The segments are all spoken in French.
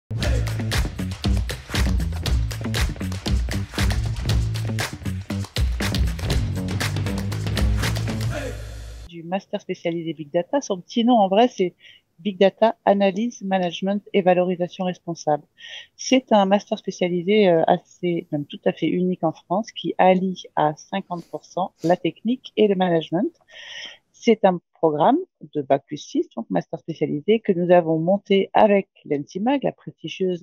Du master spécialisé Big Data. Son petit nom, en vrai, c'est Big Data, Analyse, Management et Valorisation Responsable. C'est un master spécialisé assez, même tout à fait unique en France, qui allie à 50% la technique et le management. C'est un programme de Bac+6, donc master spécialisé, que nous avons monté avec l'NCIMAG, la prestigieuse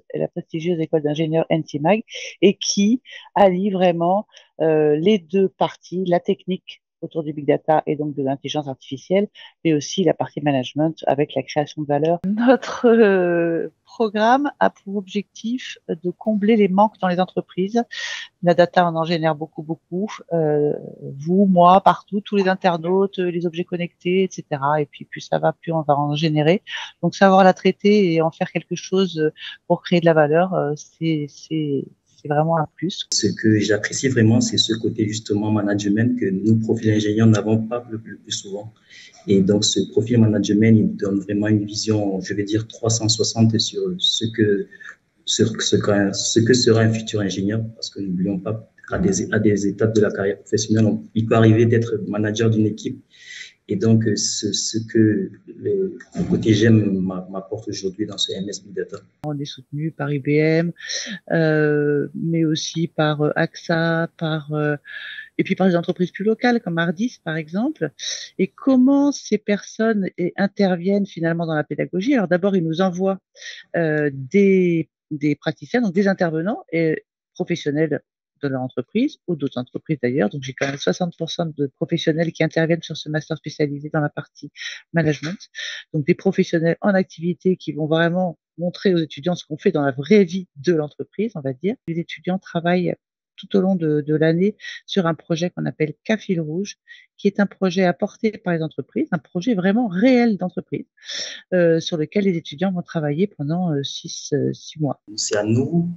école d'ingénieurs NCIMAG, et qui allie vraiment les deux parties, la technique autour du big data et donc de l'intelligence artificielle, mais aussi la partie management avec la création de valeur. Notre programme a pour objectif de combler les manques dans les entreprises. La data, on en génère beaucoup, beaucoup. Vous, moi, partout, tous les internautes, les objets connectés, etc. Et puis, plus ça va, plus on va en générer. Donc, savoir la traiter et en faire quelque chose pour créer de la valeur, c'est vraiment un plus. Ce que j'apprécie vraiment, c'est ce côté justement management que nous, profils ingénieurs, n'avons pas le plus souvent. Et donc, ce profil management, il donne vraiment une vision, je vais dire, 360 sur ce que sera un futur ingénieur, parce que n'oublions pas, à des étapes de la carrière professionnelle, il peut arriver d'être manager d'une équipe. Et donc, ce que le côté j'aime m'apporte aujourd'hui dans ce MS Big Data. On est soutenu par IBM, mais aussi par AXA, et puis par des entreprises plus locales comme Ardis par exemple. Et comment ces personnes interviennent finalement dans la pédagogie? Alors d'abord, ils nous envoient des praticiens, donc des intervenants et professionnels de leur entreprise ou d'autres entreprises d'ailleurs. Donc j'ai quand même 60% de professionnels qui interviennent sur ce master spécialisé dans la partie management. Donc des professionnels en activité qui vont vraiment montrer aux étudiants ce qu'on fait dans la vraie vie de l'entreprise, on va dire. Les étudiants travaillent tout au long de l'année sur un projet qu'on appelle K-Fil Rouge, qui est un projet apporté par les entreprises, un projet vraiment réel d'entreprise, sur lequel les étudiants vont travailler pendant 6 mois. C'est à nous,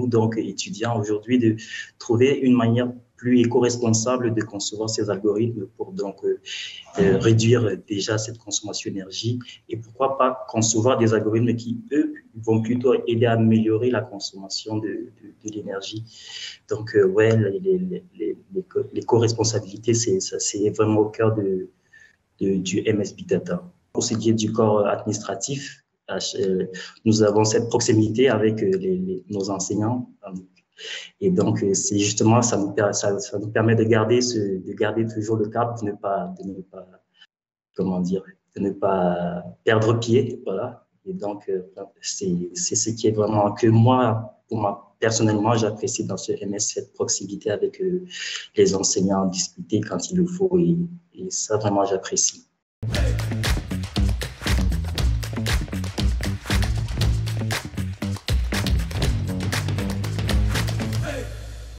donc étudiants aujourd'hui, de trouver une manière plus éco-responsable de concevoir ces algorithmes pour donc réduire déjà cette consommation d'énergie et pourquoi pas concevoir des algorithmes qui, eux, vont plutôt aider à améliorer la consommation de l'énergie. Donc, ouais, l'éco-responsabilité, c'est vraiment au cœur du MS Big Data. Pour ce qui est du corps administratif, nous avons cette proximité avec nos enseignants. Et donc, c'est justement, ça nous permet de garder toujours le cap, de ne pas, comment dire, de ne pas perdre pied, voilà. Et donc, c'est ce qui est vraiment que moi, personnellement, j'apprécie dans ce MS, cette proximité avec les enseignants, discuter quand il le faut, et ça, vraiment, j'apprécie.